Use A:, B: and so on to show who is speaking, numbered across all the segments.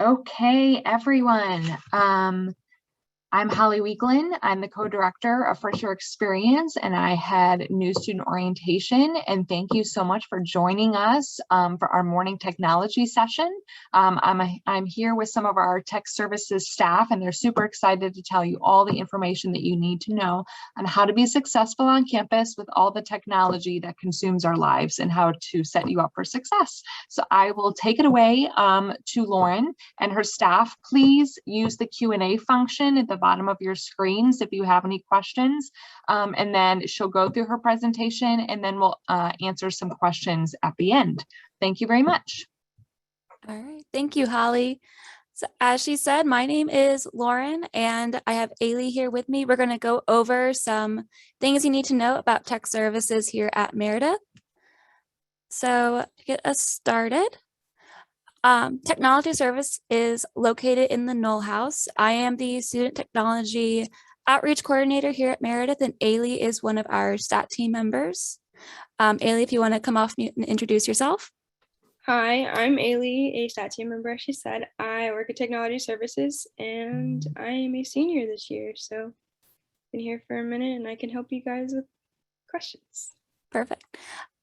A: Okay, everyone. I'm Holly Weekland. I'm the co-director of First Year Experience, and I had new student orientation. And thank you so much for joining us for our morning technology session. I'm here with some of our tech services staff, and they're super excited to tell you all the information that you need to know on how to be successful on campus with all the technology that consumes our lives and how to set you up for success. So I will take it away to Lauren and her staff. Please use the Q&A function at the bottom of your screens if you have any questions, and then she'll go through her presentation and then we'll answer some questions at the end. Thank you very much.
B: All right, thank you, Holly. So as she said, my name is Lauren and I have Ailey here with me. We're going to go over some things you need to know about tech services here at Meredith. So to get us started, technology service is located in the Knoll House. I am the student technology outreach coordinator here at Meredith, and Ailey is one of our STAT team members. Ailey, if you want to come off mute and introduce yourself.
C: Hi, I'm Ailey, a STAT team member. As she said, I work at technology services and I am a senior this year. So I've been here for a minute and I can help you guys with questions.
B: Perfect.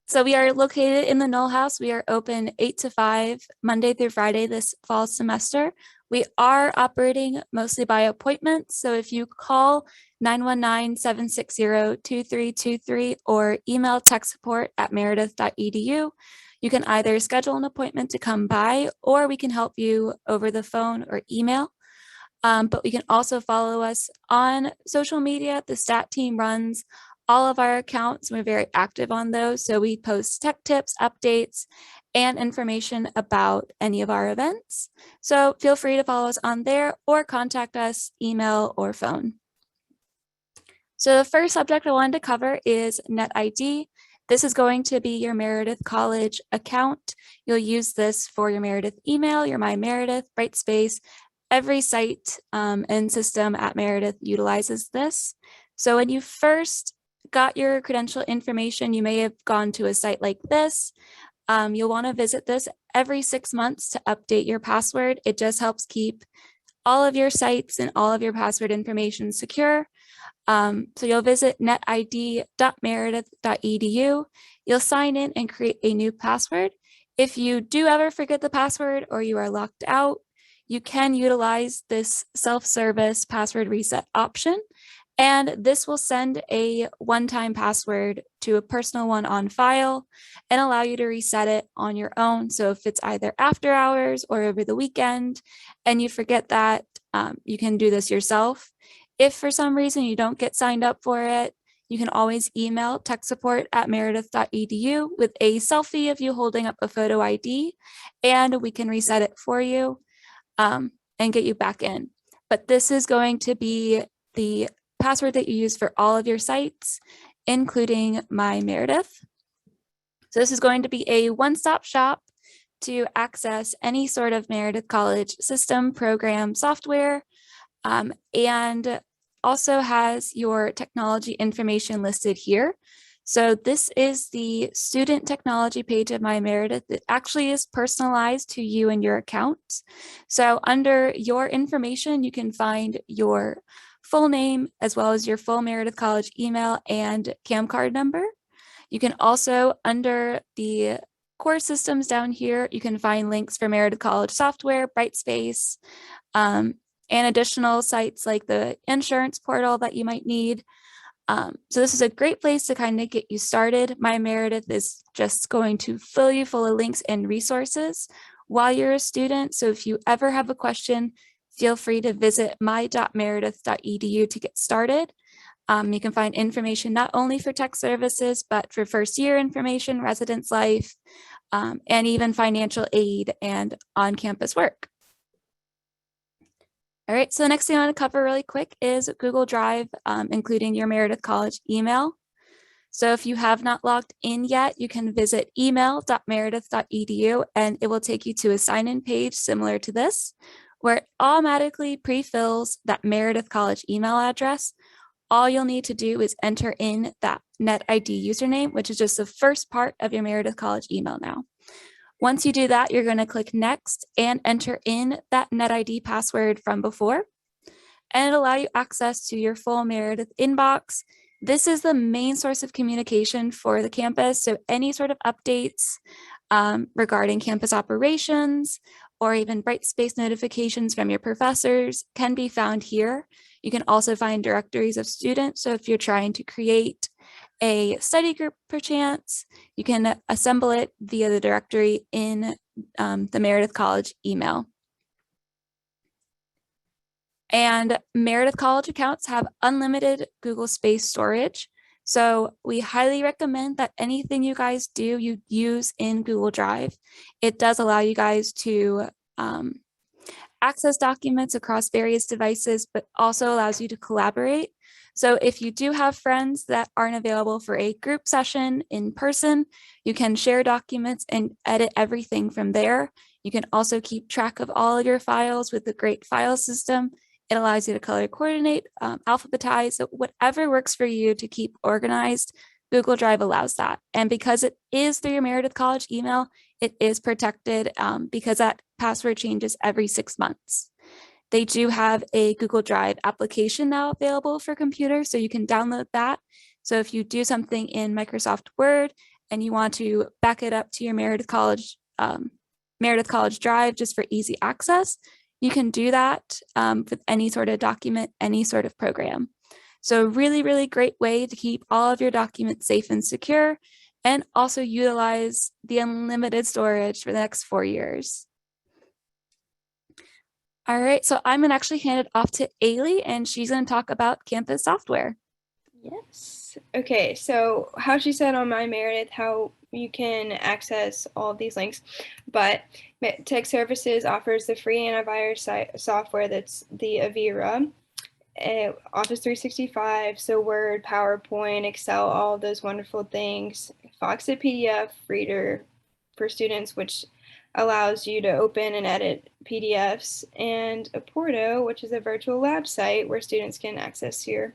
B: So we are located in the Knoll House. We are open 8 to 5, Monday through Friday this fall semester. We are operating mostly by appointment. So if you call 919-760-2323 or email tech support@meredith.edu, you can either schedule an appointment to come by, or we can help you over the phone or email. But we can also follow us on social media. The STAT team runs all of our accounts. We're very active on those. So we post tech tips, updates, and information about any of our events. So feel free to follow us on there or contact us, email or phone. So the first subject I wanted to cover is NetID. This is going to be your Meredith College account. You'll use this for your Meredith email, your My Meredith, Brightspace. Every site and system at Meredith utilizes this. So when you first got your credential information, you may have gone to a site like this. You'll want to visit this every 6 months to update your password. It just helps keep all of your sites and all of your password information secure. So you'll visit netid.meredith.edu. You'll sign in and create a new password. If you do ever forget the password or you are locked out, you can utilize this self-service password reset option. And this will send a one-time password to a personal one on file and allow you to reset it on your own. So if it's either after hours or over the weekend and you forget that, you can do this yourself. If for some reason you don't get signed up for it, you can always email tech support@meredith.edu with a selfie of you holding up a photo ID, and we can reset it for you and get you back in. But this is going to be the password that you use for all of your sites, including My Meredith. So this is going to be a one-stop shop to access any sort of Meredith College system, program, software, and also has your technology information listed here. So this is the student technology page of My Meredith. It actually is personalized to you and your account. So under your information, you can find your full name, as well as your full Meredith College email and CAM card number. You can also, under the core systems down here, you can find links for Meredith College software, Brightspace, and additional sites like the insurance portal that you might need. So this is a great place to kind of get you started. My Meredith is just going to fill you full of links and resources while you're a student. So if you ever have a question, feel free to visit my.meredith.edu to get started. You can find information not only for tech services, but for first year information, residence life, and even financial aid and on-campus work. All right, so the next thing I want to cover really quick is Google Drive, including your Meredith College email. So if you have not logged in yet, you can visit email.meredith.edu and it will take you to a sign-in page similar to this, where it automatically pre-fills that Meredith College email address. All you'll need to do is enter in that NetID username, which is just the first part of your Meredith College email now. Once you do that, you're going to click next and enter in that NetID password from before, and it'll allow you access to your full Meredith inbox. This is the main source of communication for the campus. So any sort of updates regarding campus operations or even Brightspace notifications from your professors can be found here. You can also find directories of students. So if you're trying to create a study group perchance, you can assemble it via the directory in the Meredith College email. And Meredith College accounts have unlimited Google Space storage. So we highly recommend that anything you guys do, you use in Google Drive. It does allow you guys to access documents across various devices, but also allows you to collaborate. So if you do have friends that aren't available for a group session in person, you can share documents and edit everything from there. You can also keep track of all of your files with the great file system. It allows you to color coordinate, alphabetize, so whatever works for you to keep organized, Google Drive allows that. And because it is through your Meredith College email, it is protected because that password changes every 6 months. They do have a Google Drive application now available for computers, so you can download that. So if you do something in Microsoft Word and you want to back it up to your Meredith College Drive just for easy access, you can do that with any sort of document, any sort of program. So really, really great way to keep all of your documents safe and secure, and also utilize the unlimited storage for the next 4 years. All right, so I'm gonna actually hand it off to Ailey, and she's gonna talk about campus software.
C: Yes. Okay, so how she said on My Meredith, how you can access all of these links, but Tech Services offers the free antivirus software that's the Avira, Office 365, so Word, PowerPoint, Excel, all of those wonderful things. Foxit PDF Reader for students, which allows you to open and edit PDFs, and Aporto, which is a virtual lab site where students can access your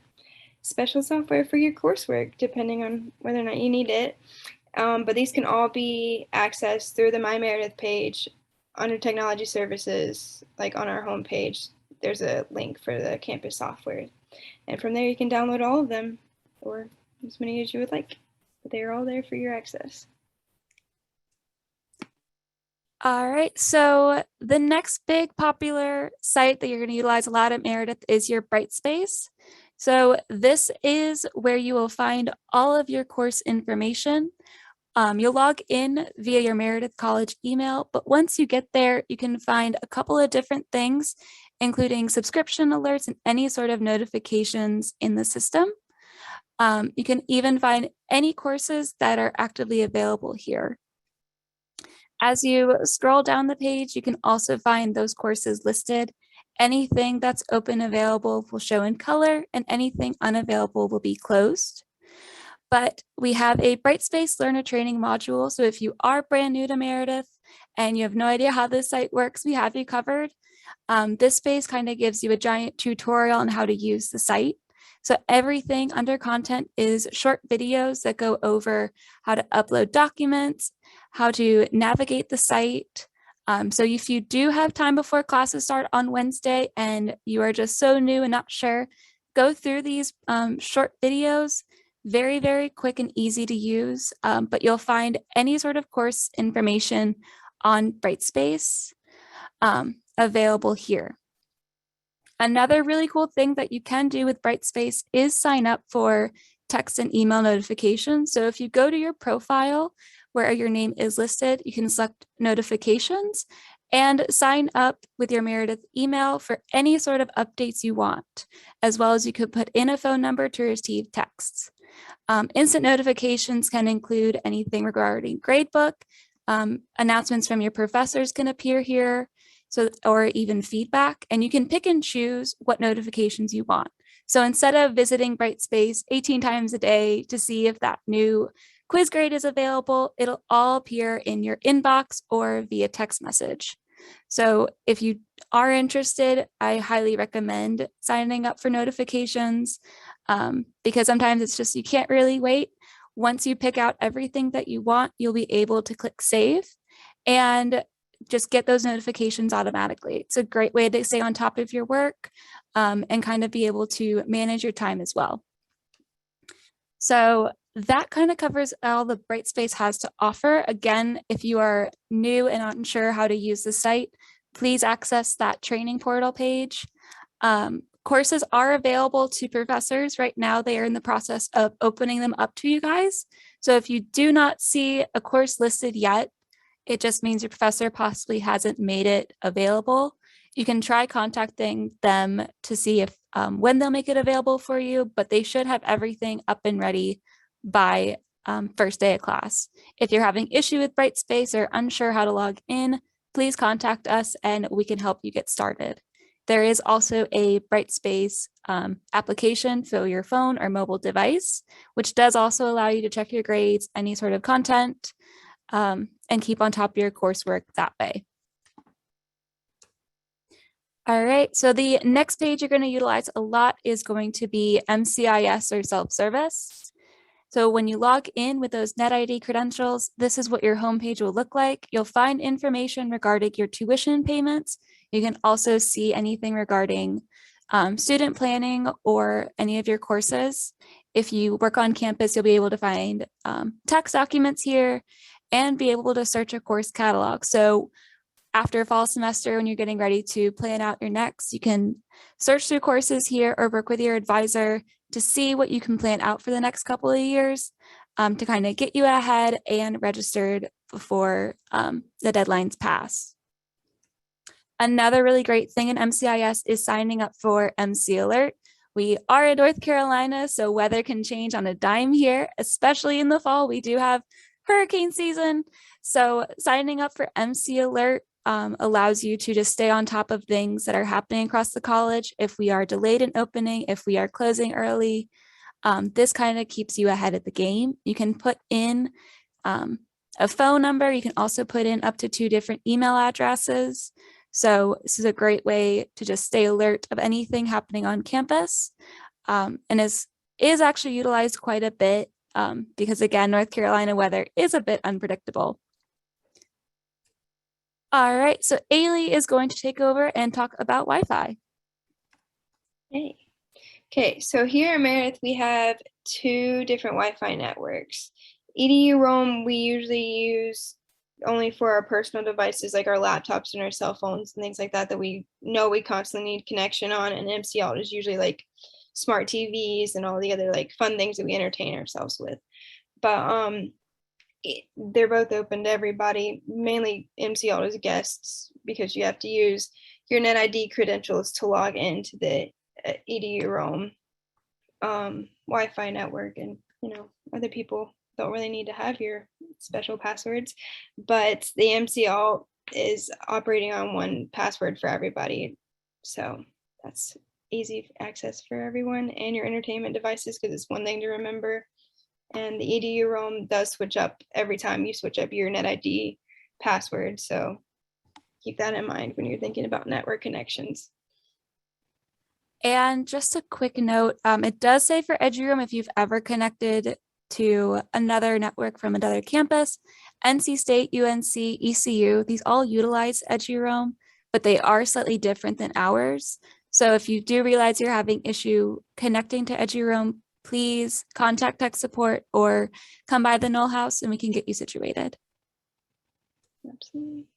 C: special software for your coursework, depending on whether or not you need it. But these can all be accessed through the My Meredith page under Technology Services, like on our homepage. There's a link for the campus software. And from there, you can download all of them, or as many as you would like. But they're all there for your access.
B: All right, so the next big popular site that you're going to utilize a lot at Meredith is your Brightspace. So this is where you will find all of your course information. You'll log in via your Meredith College email, but once you get there, you can find a couple of different things, including subscription alerts and any sort of notifications in the system. You can even find any courses that are actively available here. As you scroll down the page, you can also find those courses listed. Anything that's open available will show in color, and anything unavailable will be closed. But we have a Brightspace Learner Training module. So if you are brand new to Meredith and you have no idea how this site works, we have you covered. This space kind of gives you a giant tutorial on how to use the site. So everything under content is short videos that go over how to upload documents, how to navigate the site. So if you do have time before classes start on Wednesday and you are just so new and not sure, go through these short videos. Very, very quick and easy to use, but you'll find any sort of course information on Brightspace available here. Another really cool thing that you can do with Brightspace is sign up for text and email notifications. So if you go to your profile where your name is listed, you can select notifications and sign up with your Meredith email for any sort of updates you want, as well as you could put in a phone number to receive texts. Instant notifications can include anything regarding gradebook, announcements from your professors can appear here, or even feedback, and you can pick and choose what notifications you want. So instead of visiting Brightspace 18 times a day to see if that new quiz grade is available, it'll all appear in your inbox or via text message. So if you are interested, I highly recommend signing up for notifications because sometimes it's just you can't really wait. Once you pick out everything that you want, you'll be able to click save, and just get those notifications automatically. It's a great way to stay on top of your work and kind of be able to manage your time as well. So that kind of covers all the Brightspace has to offer. Again, if you are new and unsure how to use the site, please access that training portal page. Courses are available to professors. Right now, they are in the process of opening them up to you guys. So if you do not see a course listed yet, it just means your professor possibly hasn't made it available. You can try contacting them to see if when they'll make it available for you, but they should have everything up and ready by first day of class. If you're having issue with Brightspace or unsure how to log in, please contact us and we can help you get started. There is also a Brightspace application for your phone or mobile device, which does also allow you to check your grades, any sort of content, and keep on top of your coursework that way. All right, so the next page you're going to utilize a lot is going to be MCIS or self-service. So when you log in with those NetID credentials, this is what your homepage will look like. You'll find information regarding your tuition payments. You can also see anything regarding student planning or any of your courses. If you work on campus, you'll be able to find tax documents here and be able to search a course catalog. So after fall semester, when you're getting ready to plan out your next, you can search through courses here or work with your advisor to see what you can plan out for the next couple of years to kind of get you ahead and registered before the deadlines pass. Another really great thing in MCIS is signing up for Mcalert. We are in North Carolina, so weather can change on a dime here, especially in the fall. We do have hurricane season. So signing up for Mcalert allows you to just stay on top of things that are happening across the college. If we are delayed in opening, if we are closing early, this kind of keeps you ahead of the game. You can put in a phone number. You can also put in up to 2 different email addresses. So this is a great way to just stay alert of anything happening on campus, and is actually utilized quite a bit because, again, North Carolina weather is a bit unpredictable. All right, so Ailey is going to take over and talk about Wi-Fi.
C: Hey. Okay, so here at Meredith, we have 2 different Wi-Fi networks. EDU Roam, we usually use only for our personal devices, like our laptops and our cell phones and things like that, that we know we constantly need connection on. And MCL is usually like smart TVs and all the other like fun things that we entertain ourselves with. But they're both open to everybody, mainly MCL as guests, because you have to use your NetID credentials to log into the EDU Roam Wi-Fi network. And, you know, other people don't really need to have your special passwords, but the MCL is operating on one password for everybody. So that's easy access for everyone and your entertainment devices, because it's one thing to remember. And the EDU Roam does switch up every time you switch up your NetID password. So keep that in mind when you're thinking about network connections.
B: And just a quick note, it does say for EduRoam, if you've ever connected to another network from another campus, NC State, UNC, ECU, these all utilize EduRoam, but they are slightly different than ours. So if you do realize you're having issue connecting to EduRoam, please contact tech support or come by the Knoll House and we can get you situated.
C: Absolutely.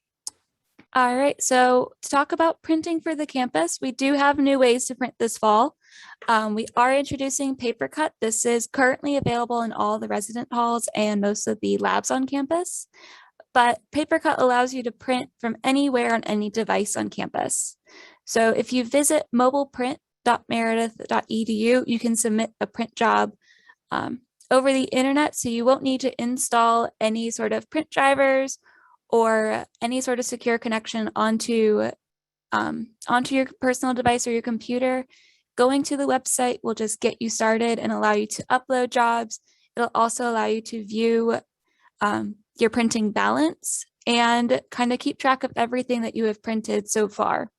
B: All right, so to talk about printing for the campus, we do have new ways to print this fall. We are introducing paper cut. This is currently available in all the resident halls and most of the labs on campus. But paper cut allows you to print from anywhere on any device on campus. So if you visit mobileprint.meredith.edu, you can submit a print job over the internet, so you won't need to install any sort of print drivers or any sort of secure connection onto your personal device or your computer. Going to the website will just get you started and allow you to upload jobs. It'll also allow you to view your printing balance and kind of keep track of everything that you have printed so far.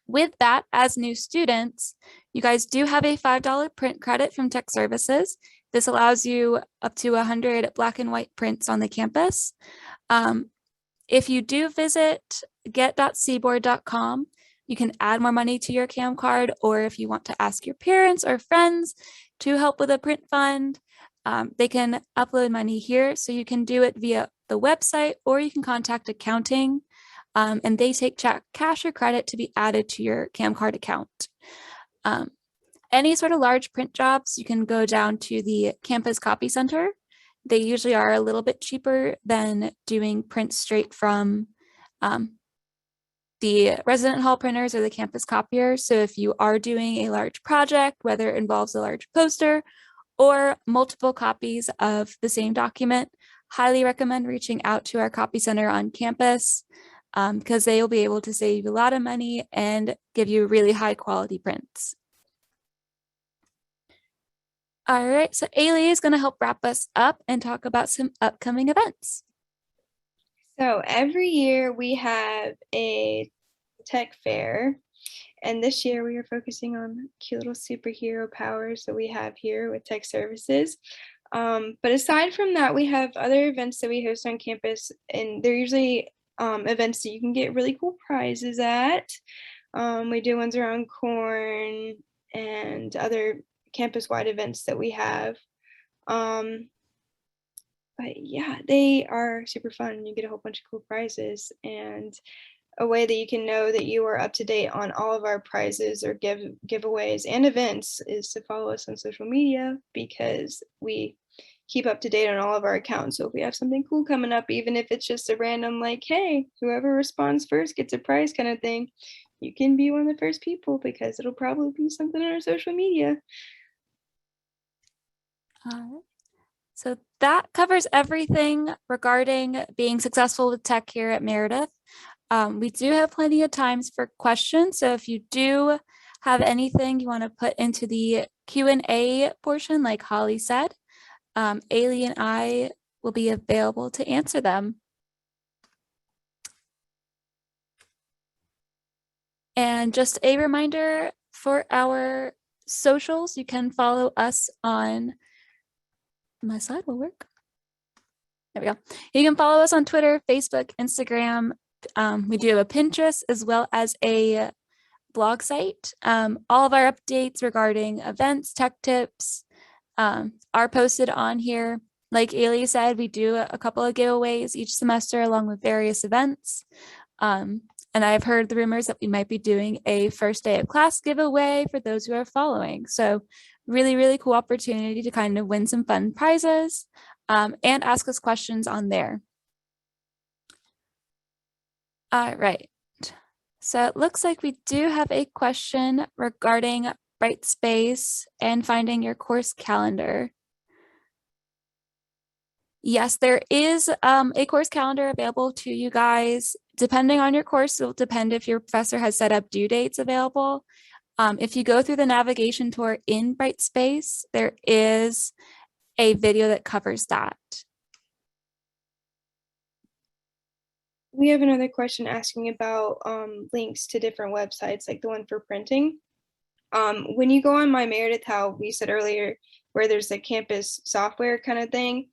B: With that, as new students, you guys do have a $5 print credit from Tech Services. This allows you up to 100 black and white prints on the campus. If you do visit get.seaboard.com, you can add more money to your CAM card, or if you want to ask your parents or friends to help with a print fund, they can upload money here. So you can do it via the website, or you can contact accounting, and they take cash or credit to be added to your CAM card account. Any sort of large print jobs, you can go down to the campus copy center. They usually are a little bit cheaper than doing prints straight from the resident hall printers or the campus copiers. So if you are doing a large project, whether it involves a large poster or multiple copies of the same document, highly recommend reaching out to our copy center on campus, because they will be able to save you a lot of money and give you really high quality prints. All right, so Ailey is going to help wrap us up and talk about some upcoming events.
C: So every year we have a tech fair, and this year we are focusing on cute little superhero powers that we have here with tech services. But aside from that, we have other events that we host on campus, and they're usually events that you can get really cool prizes at. We do ones around corn and other campus-wide events that we have. But yeah, they are super fun, and you get a whole bunch of cool prizes. And a way that you can know that you are up to date on all of our prizes or giveaways and events is to follow us on social media, because we keep up to date on all of our accounts. So if we have something cool coming up, even if it's just a random like, hey, whoever responds first gets a prize kind of thing, you can be one of the first people, because it'll probably be something on our social media.
B: So that covers everything regarding being successful with tech here at Meredith. We do have plenty of times for questions. So if you do have anything you want to put into the Q&A portion, like Holly said, Ailey and I will be available to answer them. And just a reminder for our socials, you can follow us on, my slide will work. There we go. You can follow us on Twitter, Facebook, Instagram. We do have a Pinterest as well as a blog site. All of our updates regarding events, tech tips are posted on here. Like Ailey said, we do a couple of giveaways each semester along with various events. And I've heard the rumors that we might be doing a first day of class giveaway for those who are following. So really, really cool opportunity to kind of win some fun prizes and ask us questions on there. All right. So it looks like we do have a question regarding Brightspace and finding your course calendar. Yes, there is a course calendar available to you guys. Depending on your course, it will depend if your professor has set up due dates available. If you go through the navigation tour in Brightspace, there is a video that covers that.
C: We have another question asking about links to different websites, like the one for printing. When you go on My Meredith, how we said earlier, where there's a campus software kind of thing,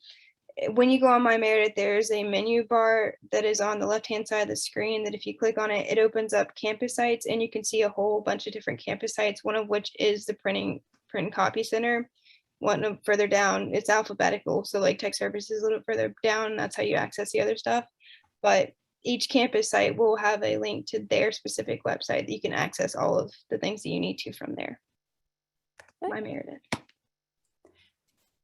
C: when you go on My Meredith, there's a menu bar that is on the left-hand side of the screen that if you click on it, it opens up campus sites, and you can see a whole bunch of different campus sites, one of which is the print and copy center. One further down, it's alphabetical. So like tech services a little further down, that's how you access the other stuff. But each campus site will have a link to their specific website that you can access all of the things that you need to from there. My Meredith.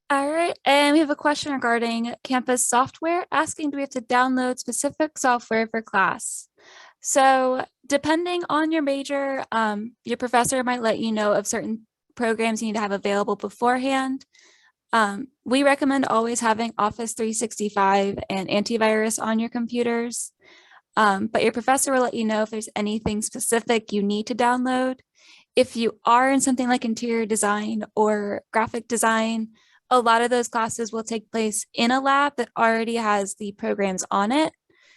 B: All right, and we have a question regarding campus software, asking do we have to download specific software for class? So depending on your major, your professor might let you know of certain programs you need to have available beforehand. We recommend always having Office 365 and antivirus on your computers, but your professor will let you know if there's anything specific you need to download. If you are in something like interior design or graphic design, a lot of those classes will take place in a lab that already has the programs on it.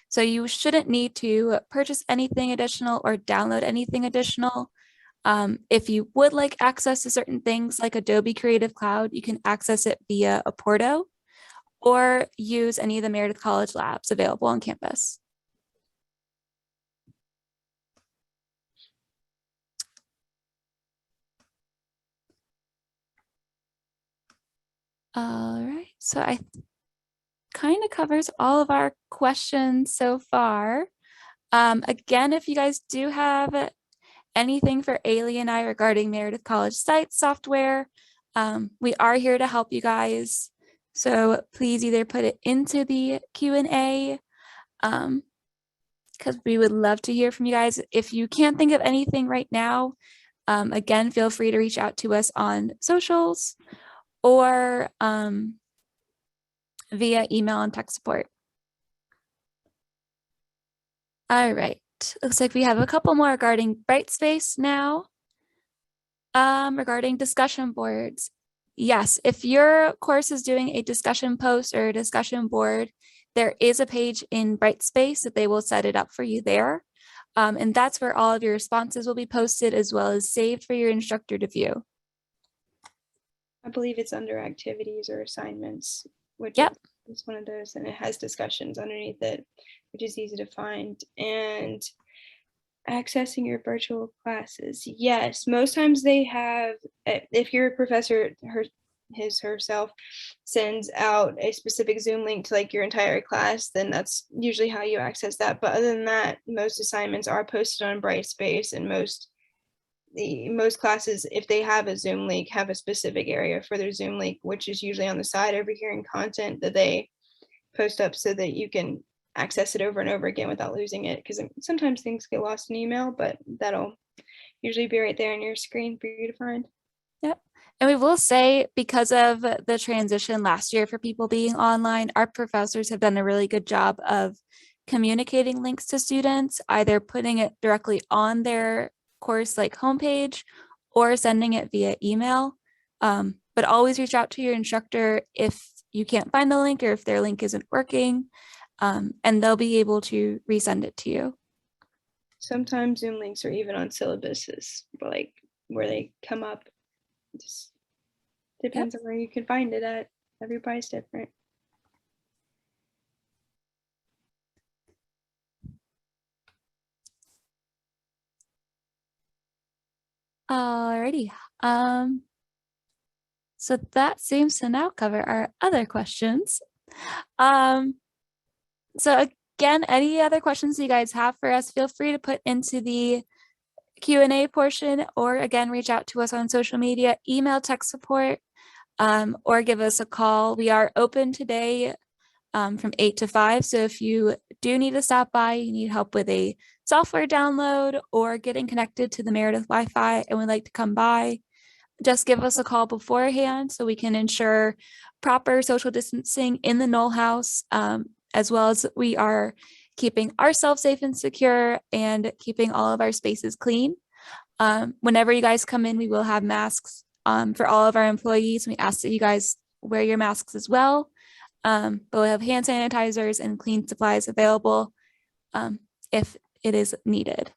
B: So you shouldn't need to purchase anything additional or download anything additional. If you would like access to certain things like Adobe Creative Cloud, you can access it via a Porto or use any of the Meredith College labs available on campus. All right, so I kind of covers all of our questions so far. Again, if you guys do have anything for Ailey and I regarding Meredith College site software, we are here to help you guys. So please either put it into the Q&A, because we would love to hear from you guys. If you can't think of anything right now, again, feel free to reach out to us on socials or via email and tech support. All right, looks like we have a couple more regarding Brightspace now. Regarding discussion boards. Yes, if your course is doing a discussion post or a discussion board, there is a page in Brightspace that they will set it up for you there. And that's where all of your responses will be posted as well as saved for your instructor to view.
C: I believe it's under activities or assignments, which
B: Yep.
C: is one of those, and it has discussions underneath it, which is easy to find. And accessing your virtual classes. Yes, most times they have, if your professor herself sends out a specific Zoom link to like your entire class, then that's usually how you access that. But other than that, most assignments are posted on Brightspace, and most classes, if they have a Zoom link, have a specific area for their Zoom link, which is usually on the side over here in content that they post up so that you can access it over and over again without losing it, because sometimes things get lost in email, but that'll usually be right there on your screen for you to find.
B: Yep. And we will say, because of the transition last year for people being online, our professors have done a really good job of communicating links to students, either putting it directly on their course like homepage or sending it via email. But always reach out to your instructor if you can't find the link or if their link isn't working. And they'll be able to resend it to you.
C: Sometimes Zoom links are even on syllabuses, like where they come up. It just depends on where you can find it at. Everybody's different.
B: Alrighty. So that seems to now cover our other questions. So again, any other questions you guys have for us, feel free to put into the Q&A portion, or again, reach out to us on social media, email tech support, or give us a call. We are open today from 8 to 5. So if you do need to stop by, you need help with a software download or getting connected to the Meredith Wi-Fi and would like to come by, just give us a call beforehand so we can ensure proper social distancing in the Knoll House, as well as we are keeping ourselves safe and secure and keeping all of our spaces clean. Whenever you guys come in, we will have masks for all of our employees. We ask that you guys wear your masks as well. But we'll have hand sanitizers and clean supplies available if it is needed.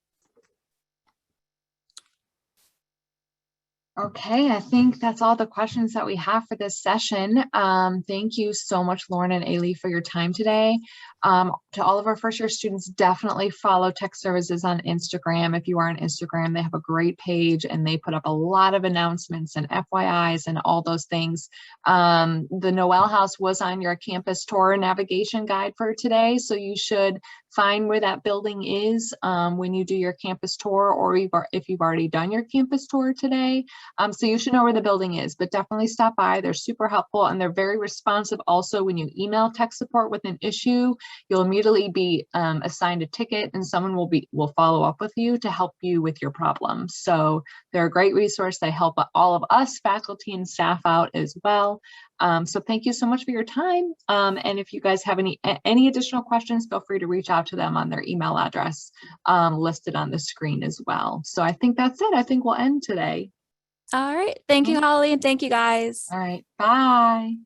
A: Okay, I think that's all the questions that we have for this session. Thank you so much, Lauren and Ailey, for your time today. To all of our first year students, definitely follow Tech Services on Instagram. If you are on Instagram, they have a great page and they put up a lot of announcements and FYIs and all those things. The Noel House was on your campus tour navigation guide for today, so you should find where that building is when you do your campus tour, or if you've already done your campus tour today. So you should know where the building is, but definitely stop by. They're super helpful and they're very responsive. Also, when you email tech support with an issue, you'll immediately be assigned a ticket and someone will follow up with you to help you with your problem. So they're a great resource. They help all of us, faculty and staff, out as well. So thank you so much for your time. And if you guys have any additional questions, feel free to reach out to them on their email address listed on the screen as well. So I think that's it. I think we'll end today.
B: All right. Thank you, Holly, and thank you guys.
A: All right. Bye.